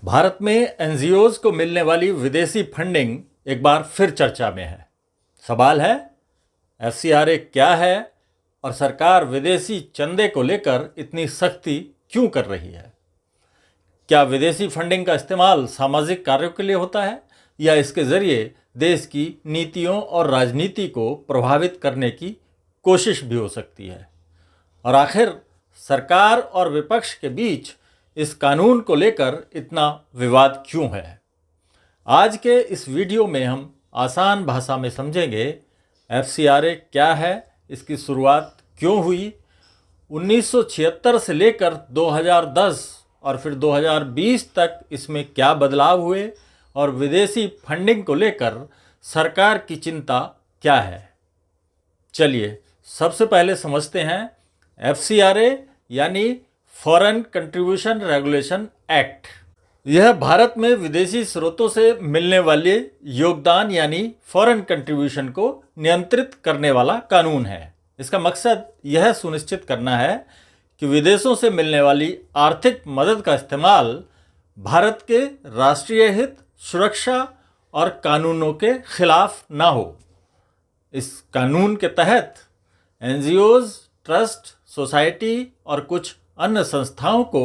भारत में एनजीओज को मिलने वाली विदेशी फंडिंग एक बार फिर चर्चा में है। सवाल है, एफसीआरए क्या है और सरकार विदेशी चंदे को लेकर इतनी सख्ती क्यों कर रही है? क्या विदेशी फंडिंग का इस्तेमाल सामाजिक कार्यों के लिए होता है या इसके जरिए देश की नीतियों और राजनीति को प्रभावित करने की कोशिश भी हो सकती है? और आखिर सरकार और विपक्ष के बीच इस कानून को लेकर इतना विवाद क्यों है? आज के इस वीडियो में हम आसान भाषा में समझेंगे एफसीआरए क्या है, इसकी शुरुआत क्यों हुई, 1976 से लेकर 2010 और फिर 2020 तक इसमें क्या बदलाव हुए और विदेशी फंडिंग को लेकर सरकार की चिंता क्या है। चलिए सबसे पहले समझते हैं एफसीआरए यानी फॉरेन कंट्रीब्यूशन रेगुलेशन एक्ट। यह भारत में विदेशी स्रोतों से मिलने वाले योगदान यानी फॉरेन कंट्रीब्यूशन को नियंत्रित करने वाला कानून है। इसका मकसद यह सुनिश्चित करना है कि विदेशों से मिलने वाली आर्थिक मदद का इस्तेमाल भारत के राष्ट्रीय हित, सुरक्षा और कानूनों के खिलाफ ना हो। इस कानून के तहत एनजीओज, ट्रस्ट, सोसाइटी और कुछ अन्य संस्थाओं को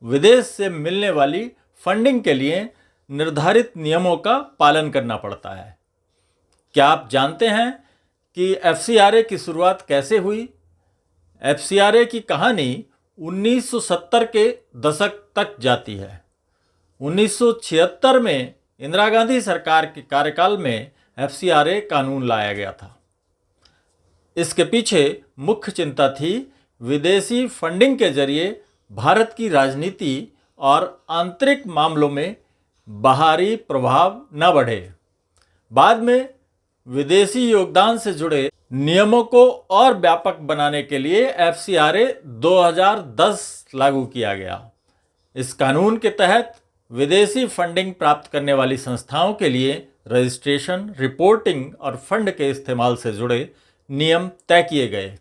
विदेश से मिलने वाली फंडिंग के लिए निर्धारित नियमों का पालन करना पड़ता है। क्या आप जानते हैं कि एफसीआरए की शुरुआत कैसे हुई? एफसीआरए की कहानी 1970 के दशक तक जाती है। 1976 में इंदिरा गांधी सरकार के कार्यकाल में एफसीआरए कानून लाया गया था। इसके पीछे मुख्य चिंता थी विदेशी फंडिंग के जरिए भारत की राजनीति और आंतरिक मामलों में बाहरी प्रभाव न बढ़े। बाद में विदेशी योगदान से जुड़े नियमों को और व्यापक बनाने के लिए एफसीआरए 2010 लागू किया गया। इस कानून के तहत विदेशी फंडिंग प्राप्त करने वाली संस्थाओं के लिए रजिस्ट्रेशन, रिपोर्टिंग और फंड के इस्तेमाल से जुड़े नियम तय किए गए।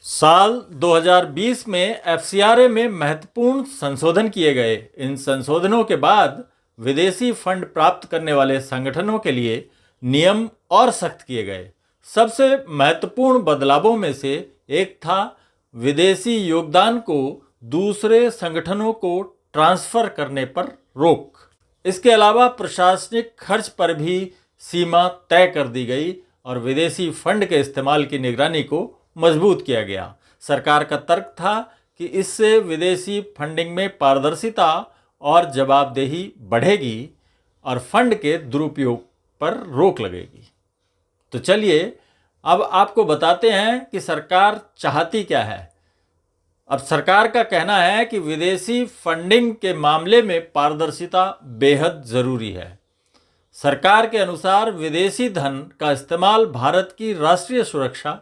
साल 2020 में एफसीआरए में महत्वपूर्ण संशोधन किए गए। इन संशोधनों के बाद विदेशी फंड प्राप्त करने वाले संगठनों के लिए नियम और सख्त किए गए। सबसे महत्वपूर्ण बदलावों में से एक था विदेशी योगदान को दूसरे संगठनों को ट्रांसफर करने पर रोक। इसके अलावा प्रशासनिक खर्च पर भी सीमा तय कर दी गई और विदेशी फंड के इस्तेमाल की निगरानी को मजबूत किया गया। सरकार का तर्क था कि इससे विदेशी फंडिंग में पारदर्शिता और जवाबदेही बढ़ेगी और फंड के दुरुपयोग पर रोक लगेगी। तो चलिए अब आपको बताते हैं कि सरकार चाहती क्या है। अब सरकार का कहना है कि विदेशी फंडिंग के मामले में पारदर्शिता बेहद ज़रूरी है। सरकार के अनुसार विदेशी धन का इस्तेमाल भारत की राष्ट्रीय सुरक्षा,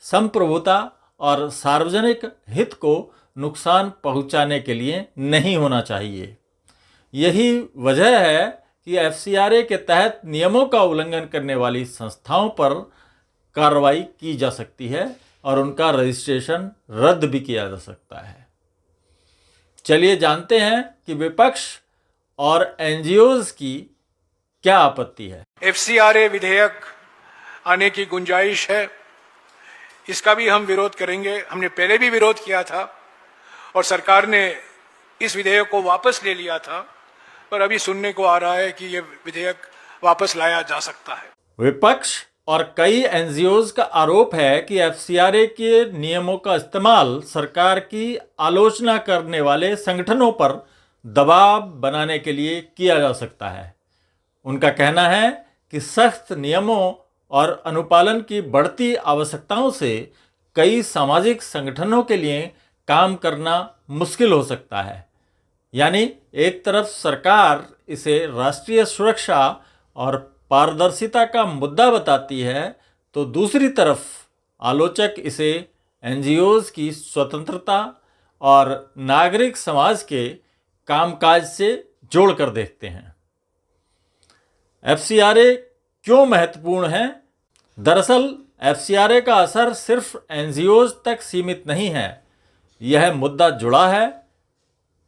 संप्रभुता और सार्वजनिक हित को नुकसान पहुंचाने के लिए नहीं होना चाहिए। यही वजह है कि एफसीआरए के तहत नियमों का उल्लंघन करने वाली संस्थाओं पर कार्रवाई की जा सकती है और उनका रजिस्ट्रेशन रद्द भी किया जा सकता है। चलिए जानते हैं कि विपक्ष और एनजीओज की क्या आपत्ति है। एफसीआरए विधेयक आने की गुंजाइश है, इसका भी हम विरोध करेंगे। हमने पहले भी विरोध किया था और सरकार ने इस विधेयक को वापस ले लिया था, पर अभी सुनने को आ रहा है कि यह विधेयक वापस लाया जा सकता है। विपक्ष और कई एनजीओज का आरोप है कि एफसीआरए के नियमों का इस्तेमाल सरकार की आलोचना करने वाले संगठनों पर दबाव बनाने के लिए किया जा सकता है। उनका कहना है कि सख्त नियमों और अनुपालन की बढ़ती आवश्यकताओं से कई सामाजिक संगठनों के लिए काम करना मुश्किल हो सकता है। यानी एक तरफ सरकार इसे राष्ट्रीय सुरक्षा और पारदर्शिता का मुद्दा बताती है, तो दूसरी तरफ आलोचक इसे एनजीओज की स्वतंत्रता और नागरिक समाज के कामकाज से जोड़कर देखते हैं। एफसीआरए क्यों महत्वपूर्ण है? दरअसल एफसीआरए का असर सिर्फ एनजीओज तक सीमित नहीं है। यह मुद्दा जुड़ा है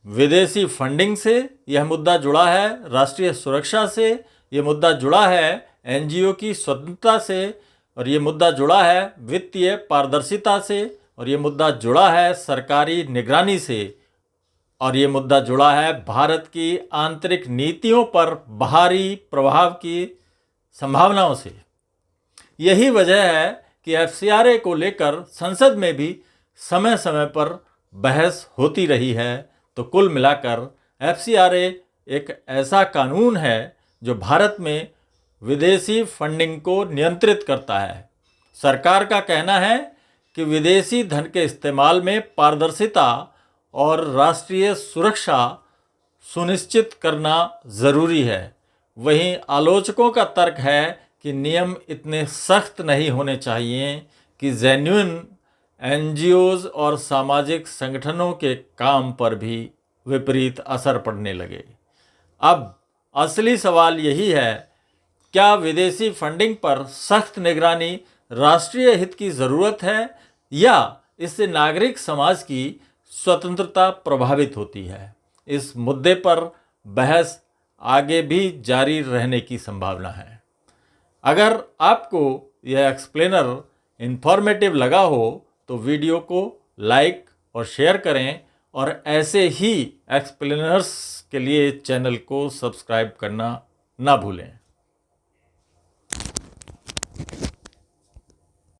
विदेशी फंडिंग से यह मुद्दा जुड़ा है राष्ट्रीय सुरक्षा से, यह मुद्दा जुड़ा है एनजीओ की स्वतंत्रता से, और ये मुद्दा जुड़ा है वित्तीय पारदर्शिता से, और ये मुद्दा जुड़ा है सरकारी निगरानी से, और ये मुद्दा जुड़ा है भारत की आंतरिक नीतियों पर बाहरी प्रभाव की संभावनाओं से। यही वजह है कि एफसीआरए को लेकर संसद में भी समय समय पर बहस होती रही है। तो कुल मिलाकर एफसीआरए एक ऐसा कानून है जो भारत में विदेशी फंडिंग को नियंत्रित करता है। सरकार का कहना है कि विदेशी धन के इस्तेमाल में पारदर्शिता और राष्ट्रीय सुरक्षा सुनिश्चित करना ज़रूरी है। वहीं आलोचकों का तर्क है कि नियम इतने सख्त नहीं होने चाहिए कि जेन्युइन एनजीओज और सामाजिक संगठनों के काम पर भी विपरीत असर पड़ने लगे। अब असली सवाल यही है, क्या विदेशी फंडिंग पर सख्त निगरानी राष्ट्रीय हित की ज़रूरत है या इससे नागरिक समाज की स्वतंत्रता प्रभावित होती है? इस मुद्दे पर बहस आगे भी जारी रहने की संभावना है। अगर आपको यह एक्सप्लेनर इंफॉर्मेटिव लगा हो तो वीडियो को लाइक और शेयर करें, और ऐसे ही एक्सप्लेनर्स के लिए चैनल को सब्सक्राइब करना ना भूलें।